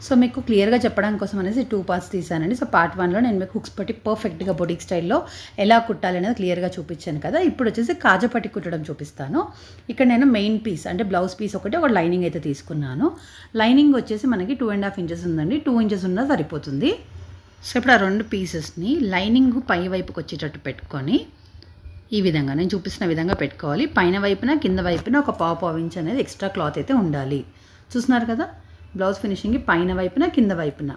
So మీకు క్లియర్గా చెప్పడం కోసం అనేసి 2 పార్ట్స్ తీసానండి. సో పార్ట్ 1లో నేను మీకు హుక్స్ పట్టి పర్ఫెక్ట్గా బొటిక్ స్టైల్లో ఎలా కుట్టాలి అనేది క్లియర్గా చూపించాను కదా. ఇప్పుడు వచ్చేసి కాజా పట్టి కుట్టడం చూపిస్తాను. ఇక్కడ నేను మెయిన్ పీస్ అంటే బ్లౌజ్ పీస్ ఒకటి ఒక లైనింగ్ అయితే తీసుకున్నాను. లైనింగ్ వచ్చేసి మనకి 2.5 ఇంచెస్ ఉందండి. 2 ఇంచెస్ ఉన్నా సరిపోతుంది. సో ఇప్పుడు ఆ 2 పీసెస్ని లైనింగ్ పై వైపుకి వచ్చేటట్టు పెట్టుకొని ఈ విధంగా నేను చూపిస్తున్న విధంగా పెట్టుకోవాలి. పైన వైపున కింద వైపున ఒక పావు ఇంచ్ అనేది ఎక్స్ట్రా క్లాత్ అయితే ఉండాలి. చూస్తున్నారు కదా, బ్లౌజ్ ఫినిషింగ్కి పైన వైపున కింద వైపున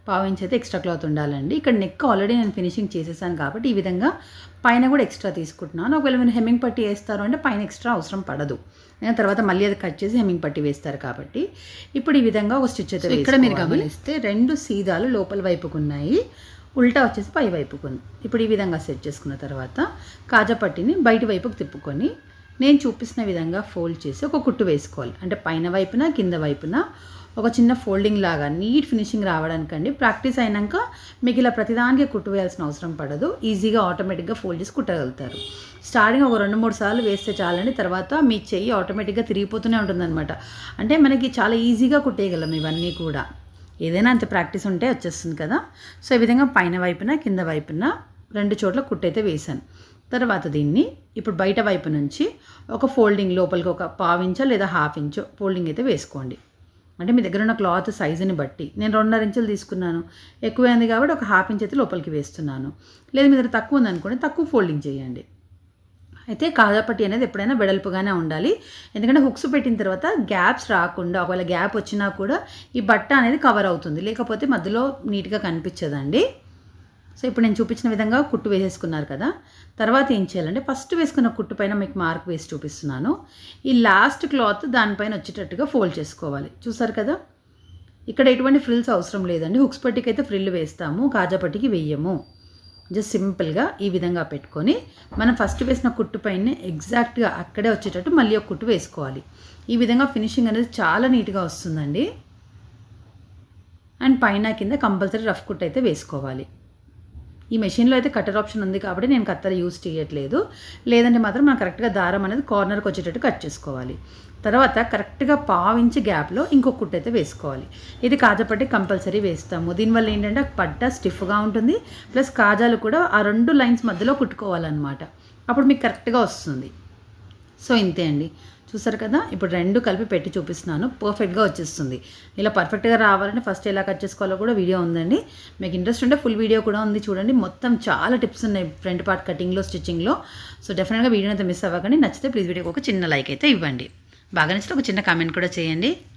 పావు ఇంచ్ అయితే ఎక్స్ట్రా క్లాత్ ఉండాలండి. ఇక్కడ నెక్ ఆల్రెడీ నేను ఫినిషింగ్ చేసేసాను కాబట్టి ఈ విధంగా పైన కూడా ఎక్స్ట్రా తీసుకుంటున్నాను. ఒకవేళ మీరు హెమ్మింగ్ పట్టి వేస్తారు అంటే పైన ఎక్స్ట్రా అవసరం పడదు. నేను తర్వాత మళ్ళీ అది కట్ చేసి హెమ్మింగ్ పట్టి వేస్తారు కాబట్టి ఇప్పుడు ఈ విధంగా ఒక స్టిచ్ అయితే ఇక్కడ మీరు గమనిస్తే 2 సీదాలు లోపల వైపుకు ఉన్నాయి, ఉల్టా వచ్చేసి పై వైపుకు ఉంది. ఇప్పుడు ఈ విధంగా సెట్ చేసుకున్న తర్వాత కాజా పట్టిని బయట వైపుకు తిప్పుకొని నేను చూపిస్తున్న విధంగా ఫోల్డ్ చేసి ఒక కుట్టు వేసుకోవాలి. అంటే పైన వైపున కింద వైపున ఒక చిన్న ఫోల్డింగ్ లాగా నీట్ ఫినిషింగ్ రావడానికండి. ప్రాక్టీస్ అయినాక మీకు ఇలా ప్రతిదానికి కుట్టు వేయాల్సిన అవసరం పడదు. ఈజీగా ఆటోమేటిక్గా ఫోల్డ్ చేసి కుట్టగలుగుతారు. స్టార్టింగ్ ఒక 2-3 సార్లు వేస్తే చాలండి. తర్వాత మీ చెయ్యి ఆటోమేటిక్గా తిరిగిపోతూనే ఉంటుందన్నమాట. అంటే మనకి చాలా ఈజీగా కుట్టేయగలం ఇవన్నీ కూడా. ఏదైనా అంత ప్రాక్టీస్ ఉంటే వచ్చేస్తుంది కదా. సో ఈ విధంగా పైన వైపున కింద వైపున 2 చోట్ల కుట్టయితే వేశాను. తర్వాత దీన్ని ఇప్పుడు బయట వైపు నుంచి ఒక ఫోల్డింగ్ లోపలికి ఒక పావు ఇంచో లేదా హాఫ్ ఇంచో ఫోల్డింగ్ అయితే వేసుకోండి. అంటే మీ దగ్గర ఉన్న క్లాత్ సైజుని బట్టి నేను 2.5 ఇంచులు తీసుకున్నాను, ఎక్కువైంది కాబట్టి ఒక హాఫ్ ఇంచ్ అయితే లోపలికి వేస్తున్నాను. లేదు మీ దగ్గర తక్కువ ఉందనుకోండి, తక్కువ ఫోల్డింగ్ చేయండి. అయితే కాజా పట్టి అనేది ఎప్పుడైనా వెడల్పుగానే ఉండాలి. ఎందుకంటే హుక్స్ పెట్టిన తర్వాత గ్యాప్స్ రాకుండా, ఒకవేళ గ్యాప్ వచ్చినా కూడా ఈ బట్ట అనేది కవర్ అవుతుంది, లేకపోతే మధ్యలో నీట్గా కనిపించదండి. సో ఇప్పుడు నేను చూపించిన విధంగా కుట్టు వేసేసుకున్నారు కదా. తర్వాత ఏం చేయాలంటే ఫస్ట్ వేసుకున్న కుట్టు పైన మీకు మార్క్ వేసి చూపిస్తున్నాను. ఈ లాస్ట్ క్లాత్ దానిపైన వచ్చేటట్టుగా ఫోల్డ్ చేసుకోవాలి. చూసారు కదా, ఇక్కడ ఎటువంటి ఫ్రిల్స్ అవసరం లేదండి. హుక్స్ పట్టికి అయితే ఫ్రిల్ వేస్తాము, కాజా పట్టికి వెయ్యము. జస్ట్ సింపుల్గా ఈ విధంగా పెట్టుకొని మనం ఫస్ట్ వేసిన కుట్టు పైన ఎగ్జాక్ట్గా అక్కడే వచ్చేటట్టు మళ్ళీ ఒక కుట్టు వేసుకోవాలి. ఈ విధంగా ఫినిషింగ్ అనేది చాలా నీట్గా వస్తుందండి. అండ్ పైన కింద కంపల్సరీ రఫ్ కుట్టు అయితే వేసుకోవాలి. ఈ మెషిన్లో అయితే కట్టర్ ఆప్షన్ ఉంది కాబట్టి నేను కత్తెర యూజ్ చేయట్లేదు. లేదంటే మాత్రం మనం కరెక్ట్గా దారం అనేది కార్నర్కి వచ్చేటట్టు కట్ చేసుకోవాలి. తర్వాత కరెక్ట్గా పావు ఇంచ్ గ్యాప్లో ఇంకొక కుట్టు అయితే వేసుకోవాలి. ఇది కాజా పట్టి కంపల్సరీ వేస్తాము. దీనివల్ల ఏంటంటే పట్ట స్టిఫ్గా ఉంటుంది, ప్లస్ కాజాలు కూడా ఆ 2 లైన్స్ మధ్యలో కుట్టుకోవాలన్నమాట. అప్పుడు మీకు కరెక్ట్గా వస్తుంది. సో ఇంతే అండి, చూసారు కదా. ఇప్పుడు 2 కలిపి పెట్టి చూపిస్తున్నాను, పర్ఫెక్ట్గా వచ్చేస్తుంది. ఇలా పర్ఫెక్ట్గా రావాలంటే ఫస్ట్ ఎలా కట్ చేసుకోవాలో కూడా వీడియో ఉందండి. మీకు ఇంట్రెస్ట్ ఉంటే ఫుల్ వీడియో కూడా ఉంది చూడండి. మొత్తం చాలా టిప్స్ ఉన్నాయి ఫ్రంట్ పార్ట్ కటింగ్లో, స్టిచ్చింగ్లో. సో డెఫినెట్గా వీడియోని అయితే మిస్ అవ్వకండి. నచ్చితే ప్లీజ్ వీడియోకి ఒక చిన్న లైక్ అయితే ఇవ్వండి. బాగా నచ్చితే ఒక చిన్న కామెంట్ కూడా చేయండి.